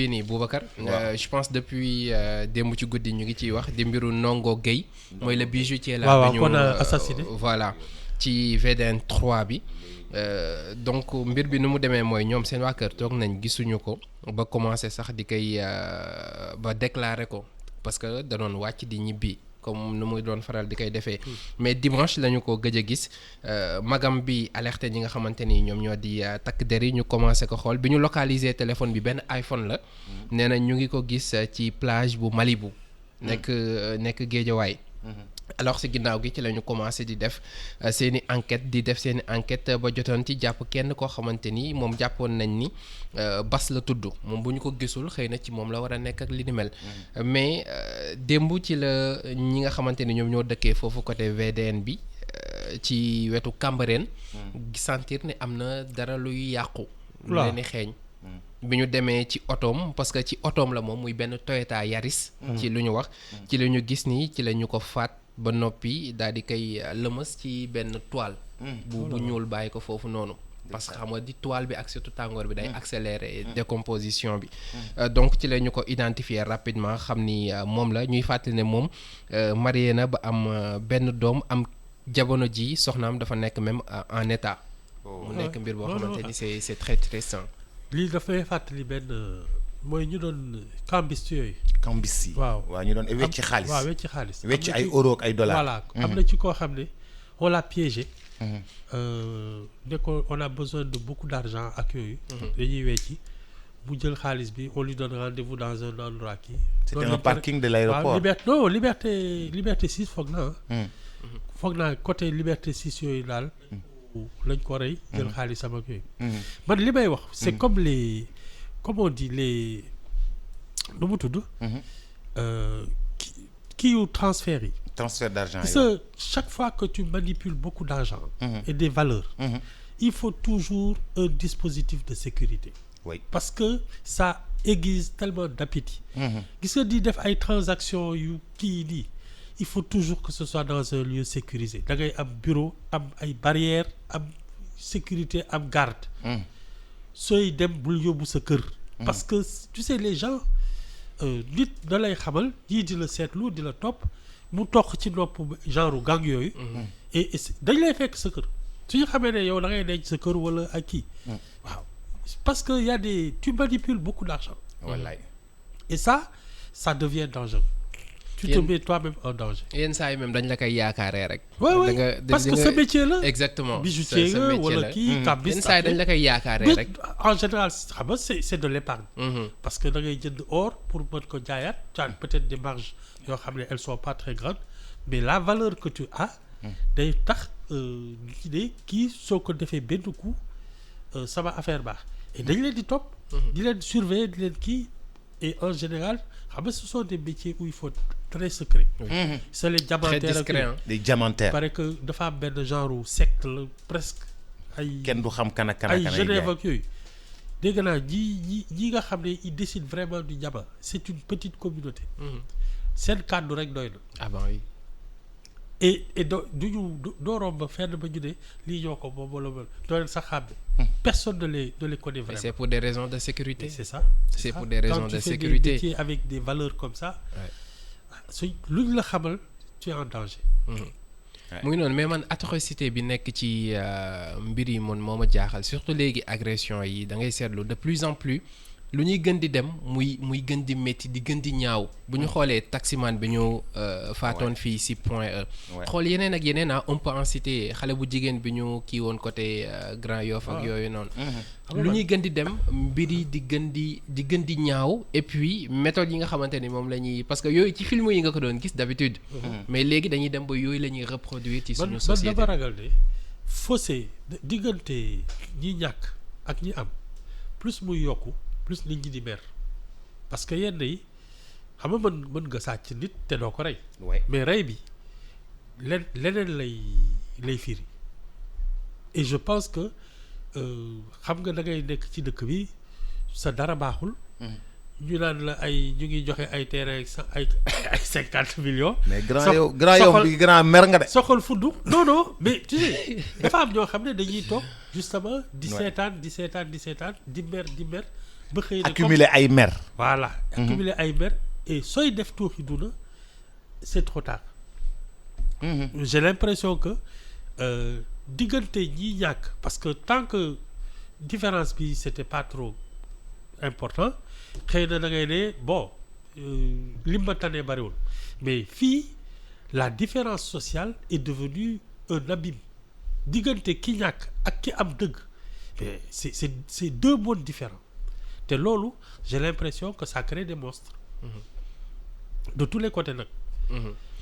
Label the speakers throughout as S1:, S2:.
S1: fii nii Boubacar je pense depuis démb ci guddi ñu ngi ciy wax di mbiru Ndongo Gueye mooy le bijoutier la bi ñu
S2: assassiné
S1: voilà ci VDN 3 bi donc mbir bi nu mu demee mooy ñoom seen waa kër toog nañ gisuñu ko ba commencé sax di koy ba déclarer ko parce que da doon wàcc di ñibbi comme nu muy doon faral di koy defee mais dimanche lañu ko gëj a gis magam bi alerté ñi nga xamante ni ñoom ñoo di takk der yi ñu commencé ko xool bi ñu localiser téléphone bi benn iPhone la nee na ñu ngi ko gis ci plage bu Malibu nekk Géejawaay alors si ginnaaw gi ci la ñu commencé di def seeni enquête ba jotoon ci jàpp kenn koo xamante ni moom jàppoon nañ ni Bas la tudd moom bu ñu ko gisul xëy na ci moom la war a nekk ak li ni mel mais démb ci la ñi nga xamante ni ñoom ñoo dëkkee foofu côté VDN bi ci wetu Cambérène sentir ne am na dara luy yàqu lu leen di xeeñ bi ñu demee ci otoom parce que ci otoom la moom muy benn Toyota Yaris ci lu ñu wax ci la ñu gis ni ci la ñu ko faat ba noppi daal di koy lëmës ci benn toile bu ñuul bàyyi ko foofu noonu parce que xam nga di toile bi ak surtout tàngoor bi day accélérer décomposition bi donc ci la ñu ko identifier rapidement xam ni moom la ñuy fàttali ne moom marié na ba am benn doom am jamono ji soxnaam dafa nekk même en état mu nekk mbir boo xamante ni c'est très stressant
S2: lii dafay fàttali benn mooy ñu doon cambiste yooyu.
S3: cambiste yi waaw ñu doon wecci xaalis
S2: waaw wecci xaalis.
S3: wecci ay euro ak ay dollars.
S2: voilà am na ci koo xam ne on l'a piégé. ne ko on a besoin de beaucoup d'argent ak yooyu. dañuy wecci bu jël xaalis bi on lui donne rendez-vous dans un endroit kii.
S3: c'était un parking de l'aéroport.
S2: waaw Liberté 6 foog naa. foog naa côté Liberté 6 yooyu daal. lañ ko rey jël xaalisam ak yooyu. man li may wax c'est comme on dit les nu mu tudd. kii yu transfert yi.
S3: transfert d'argent
S2: parce que chaque fois que tu manipules beaucoup d'argent. et des valeurs. il faut toujours un dispositif de sécurité.
S3: oui
S2: parce que ça aiguise tellement d'appétit. gis nga di def ay transactions yu kii nii il faut toujours que ce soit dans un lieu sécurisé da ngay am bureau am ay barrières am sécurité am garde. sooy dem bul yóbbu sa kër. parce que tu sais les gens nit da lay xamal yii di la seetlu di la topp mu toq ci nopp genre gang yooyu. et dañ lay fekk sa kër su ñu xamee ne yow da ngay denc sa kër wala ak kii. waaw parce que y a des tu manipules beaucoup d'argent.
S3: wallaay.
S2: et ça devient dangereux. tu te mets toi-même en danger.
S1: yenn saa yi même dañ la koy yaakaaree rek.
S2: oui parce que ce métier là.
S1: exactement
S2: bijoutier nga wala kii cambiste.
S1: yenn saa yi dañ la koy yaakaaree rek.
S2: en général xam nga c'est de l'épargne. parce que da ngay jënd or pour mën ko jaayaat tu as peut-être des marges yoo xam ne elles sont pas très grandes mais la valeur que tu as. day tax kii soo ko defee benn coup sama affaire baax et dañ leen di topp. di leen surveiller di leen kii et en général xam nga ce sont des métiers où il faut très secret. c'est les diamantaires
S1: très discret
S3: des diamantaires.
S2: parce que dafa am benn genre secte la presque ay.
S3: kenn du xam kan ak
S2: ay Genève ak yooyu. dégg naa ñi nga xam ne ils décident vraiment du diamant c'est une petite communauté. seen kàddu rek doy na.
S1: ah bon oui.
S2: et doo romb fenn ba ñu ne lii ñoo ko moom wala doo leen sax xàmme. personne ne les connaît vraiment.
S1: c'est pour des raisons de sécurité.
S2: c'est ça.
S1: c'est pour des raisons de sécurité.
S2: quand tu fais des métiers avec des valeurs comme ça. su luñ la xamal tu es en danger.
S1: mu ngi noonu mais man atrocité bi nekk ci mbir yi man moo ma jaaxal surtout léegi agression yi da ngay seetlu de plus en plus lu ñuy gën di dem muy gën di métti di gën di ñaaw bu ñu xoolee taximan bi ñu faatoon fii si Point E. xool yeneen ak yeneen on peut en citer xale bu jigéen bi ñu kii woon côté Grand Yoff ak yooyu noonu. lu ñuy gën di dem mbir yi di gën di ñaaw et puis méthode yi nga xamante ni moom la ñuy parce que yooyu ci film yi nga ko doon gis d'habitude. mais léegi dañuy dem ba yooyu la ñuy reproduire ci suñu société.
S2: man dama ragal de fossé diggante ñi ñàkk ak ñi am plus muy yokku plus nit ñi di mer parce que yenn yi xam nga mën nga sàcc nit te doo ko rey. mais rey bi leneen lay firi et je pense que. xam nga da ngay nekk ci dëkk bi sa dara baaxul. ñu naan la ñu ngi joxe ay terrain ay 50 millions.
S3: mais grand yow bi grand mer nga de.
S2: soxal fuddu non mais tu sais dafa am ñoo xam ne dañuy toog justement di seetaan di mer ba xëy na
S3: accumuler ay mer.
S2: voilà accumuler ay mer et sooy def tuuxi duna c'est trop tard. J'ai l'impression que diggante ñi ñàkk parce que tant que différence bi c'était pas trop important xëy na da ngay ne bon lim ma tane bariwul mais fii la différence sociale est devenue un abîme diggante ki ñàkk ak ki am dëgg mais c'est deux mondes différents te loolu j'ai l'impression que ça crée des monstres de tous les côtés nag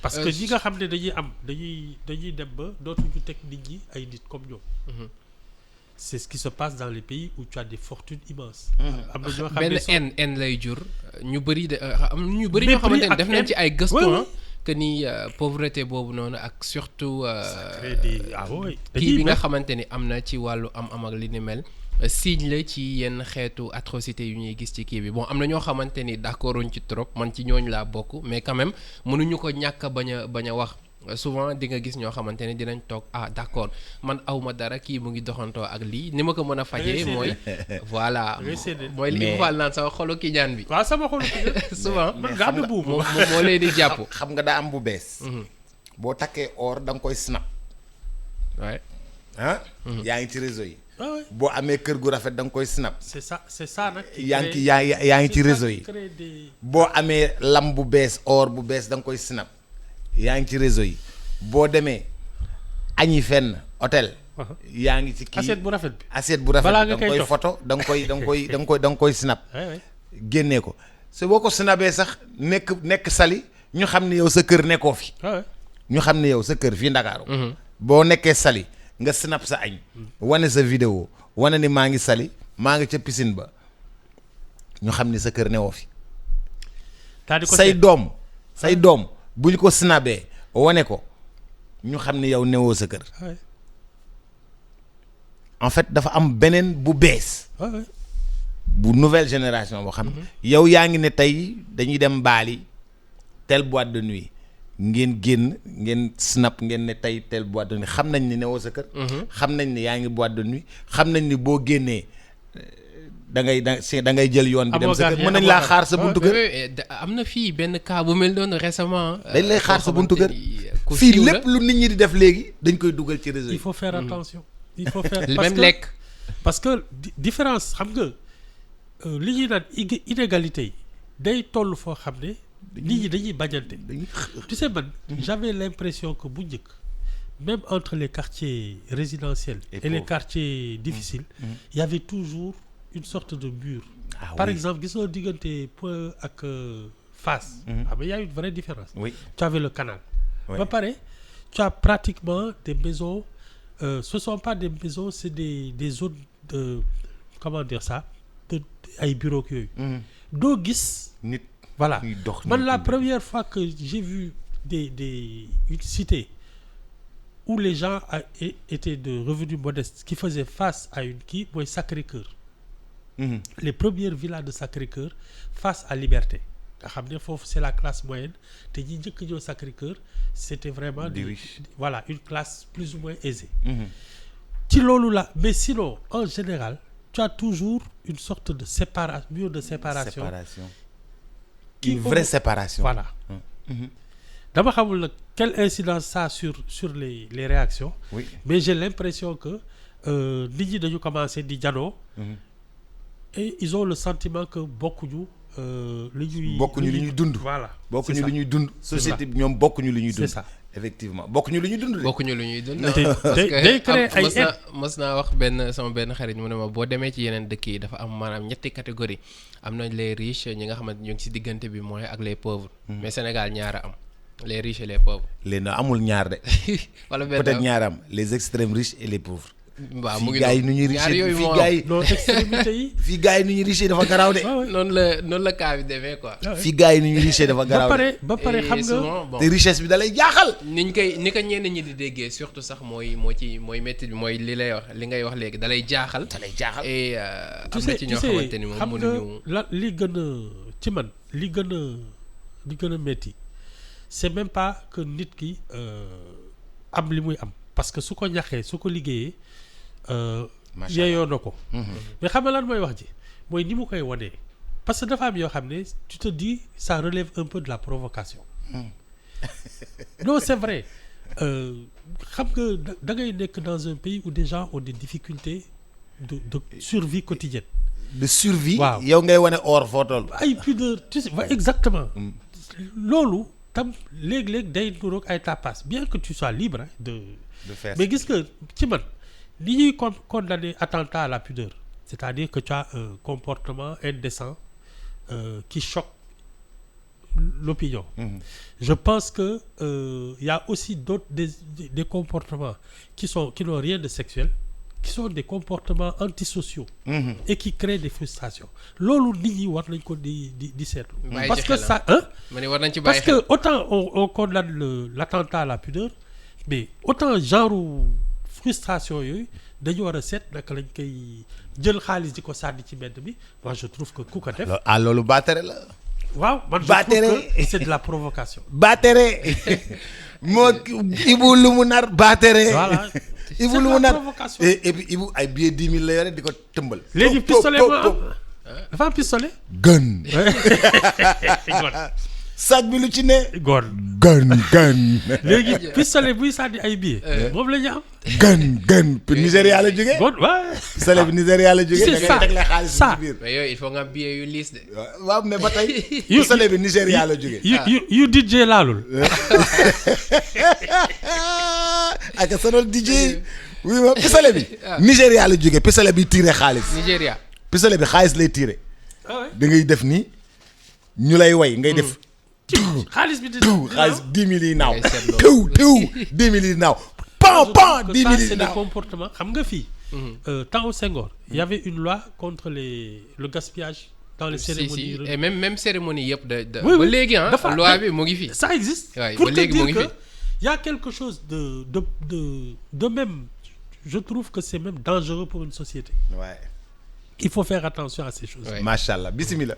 S2: parce que ñi nga xam ne dañuy am dañuy dem ba dootuñu teg nit ñi ay nit comme ñoom c'est ce qui se passe dans les pays où tu as des fortunes immenses. am na ñoo xam ne
S1: benn lay jur ñu bëri de am ñu bëri ñoo xamante ne def nañ ci ay gëstu que ni pauvreté boobu noonu ak surtout kii bi nga xamante ni am na ci wàllu am ak li ni mel signe la ci yenn xeetu atrocité yu ñuy gis ci kii bi bon am na ñoo xamante ni d'accorduñ ci trop man ci ñooñu laa bokk mais quand même mënuñu ko ñàkk bañ a wax souvent di nga gis ñoo xamante ne dinañ toog d'accord man awma dara kii mu ngi doxantoo ak lii ni ma ko mën a fajee mooy voilà mooy li mu faal naan sama xolu ki ñaan bi
S2: waaw sama xolu ki ñaan
S1: souvent
S2: man nga am na buubu
S1: moo leen di jàpp
S3: xam nga daa am bu bees boo takkee or da nga koy snap
S1: ouais
S3: yaa ngi ci réseau yi boo amee kër gu rafet da nga koy snap
S2: c'est ça nag
S3: yaa ngi ci réseau yi boo amee lam bu bees or bu bees da nga koy snap yaa ngi ci réseau yi boo demee añi fenn hôtel yaa ngi ci kii
S2: assiette bu rafet
S3: da nga koy photo da nga koy snap génnee ko su boo ko snapee sax nekk Saly ñu xam ne yow sa kër nekkoo fi ñu xam ne yow sa kër fii Ndakaaru boo nekkee Saly nga snap sa añ wane sa vidéo wane ni maa ngi Saly maa ngi ca piscine ba ñu xam ni sa kër newoo fi say doom bu ñu ko snabee wane ko ñu xam ni yow newoo sa kër en fait dafa am beneen bu bees bu nouvelle génération boo xam yow yaa ngi ne tey dañuy dem Bali telle boîte de nuit ngeen génn ngeen snap ngeen ne tey telle boîte de nuit xam nañ ni newoo sa kër xam nañ ni yaa ngi boîte de nuit xam nañ ni boo génnee da ngay jël yoon bi dem sa kër mën nañ laa xaar sa buntu kër
S1: am na fii benn cas bu mel noonu récemment
S3: dañ lay xaar sa buntu kër fii lépp lu nit ñi di def léegi dañ koy dugal ci réseau yi
S2: il faut faire attention il faut faire
S1: même lekk
S2: parce que différence xam nga li ñuy naan inégalité yi day toll foo xam ne nit ñi dañuy bañante tu sais man j'avais l'impression que bu njëkk même entre les quartiers résidentiels et les quartiers difficiles il y avait toujours une sorte de mur par exemple gis nga diggante Point ak Fass il y a une vraie différence tu avais le canal ba pare tu as pratiquement des maisons ce sont pas des maisons c'est des zones de comment dire ça de ay bureaux yooyu doo gis
S3: nit
S2: voilà man la première fois que j'ai vu une cité où les gens étaient de revenus modestes qui faisaient face à une kii mooy Sacré-Cœur les premières villas de Sacré-Cœur face à Liberté nga xam ne foofu c'est la classe moyenne te ñi njëkk ñëw Sacré-Cœur c'était vraiment
S3: des riches
S2: voilà une classe plus ou moins aisée ci loolu la mais sinon en général tu as toujours une sorte de mur de séparation
S3: une vraie séparation
S2: voilà dama xamul nag quelle incidence ça a sur les réactions mais j'ai l'impression que nit ñi dañu commencer di janoo et ils ont le sentiment que bokkuñu li ñuy
S3: dund
S2: voilà
S3: bokkuñu li ñuy dund société bi ñoom bokkuñu li ñuy dund
S2: c'est ça
S3: effectivement bokkuñu li ñuy dund
S2: day créer ay
S1: mos naa wax sama benn xarit mu ne ma boo demee ci yeneen dëkk yi dafa am maanaam ñetti catégorie am nañ les riches ñi nga xamante ñu ngi ci diggante bi mooy ak les pauvres mais Sénégal ñaara am les riches et les pauvres
S3: léegi amul ñaar de
S1: wala
S3: peut-être ñaar am les extrêmes riches et les pauvres
S1: waaw mu ngi
S3: fii gars yi nu ñuy riche fii gars yi
S2: non extrémité yi
S3: fii gars yi nu ñuy riche dafa garaaw de
S1: noonu la cas bi demee quoi
S3: fii gars yi nu ñuy riche dafa garaaw
S2: ba pare xam nga
S3: te richesse bi da lay jaaxal
S1: ni ko ñenn ñi di déggee surtout sax mooy métti bi mooy li ngay wax léegi da lay jaaxal et am na ci ñoo xamante ni moom mënuñu
S2: la li gën a ci man li gën a métti c'est même pas que nit ki am li muy am parce que su ko ñaxee su ko liggéeyee yeeyoo na ko mais xam nga lan mooy wax ji mooy ni mu koy wanee parce que dafa am yoo xam ne tu te dis ça relève un peu de la provocation. Non, c'est vrai. Xam nga da ngay nekk dans un pays où des gens ont des difficultés de survie quotidienne.
S3: De survie.
S2: waaw
S3: yow ngay wane or foo toll.
S2: ay pudeur tu sais exactement. loolu tam léeg-léeg day nuroog ay tapas bien que tu sois libre hein, de
S3: faire
S2: mais gis nga ci man li ñuy condamner attentat à la pudeur c'est-à-dire que tu as un comportement indécent qui choque l'opinion. Je pense que y a aussi d'autres des comportements qui n'ont rien de sexuel, qui sont des comportements antisociaux et qui créent des frustrations. Loolu nit ñi war nañ ko di seetlu. Parce que ça parce que autant on condamne l'attentat à la pudeur, mais autant genre frustration yooyu dañu war a seet naka lañ koy jël xaalis di ko sànni ci mbedd bi. Moi je trouve que ku ko def.
S3: Loolu baatere la.
S2: waaw man je trouve que c'est de la provocation.
S3: baatere moo Ibou lu mu nar baatere.
S2: Voilà.
S3: Ibou lu mu nar et puis Ibou ay billet 10 000 la yore di ko tëmbal.
S2: léegi pistolet moo am dafa am pistolet.
S3: gën. sac bi lu ci ne. gën.
S2: léegi pistolet buy sànni ay billets. moom la ñu am.
S3: gën Nigéria la jógee.
S2: gon waaw.
S3: pistolet bi Nigéria la jógee. da ngay tegle xaalis ci biir.
S1: mais yooyu il faut nga am billet yu liis de.
S3: waaw mais ba tey. pistolet bi Nigéria la jógee.
S2: yu DJ laalul.
S3: ak sonal DJ. oui ma pistolet bi. Nigéria la jógee pistolet bi tiré xaalis.
S1: Nigéria.
S3: pistolet bi xaalis lay tiré. da ngay def nii ñu lay way ngay def.
S2: xaalis bi
S3: xaalis 10 000 yi naaw. tew 10 000 yi naaw. pan 10 000 yi
S2: c'est
S3: naaw.
S2: des comportements xam nga fii. temps au Senghor. il y avait une loi contre le gaspillage dans les cérémonies.
S1: et même cérémonie yëpp de.
S2: oui
S1: ba léegi
S2: dafa
S1: loi bi mu ngi fi.
S2: ça existe.
S1: waay
S2: pour
S1: ba
S2: te
S1: léegi mu
S2: dire
S1: ngi fi.
S2: que y a quelque chose de même je trouve que c'est même dangereux pour une société.
S3: Ouais.
S2: Il faut faire attention à ces choses.
S1: Ouais.
S3: Machallah bismillah.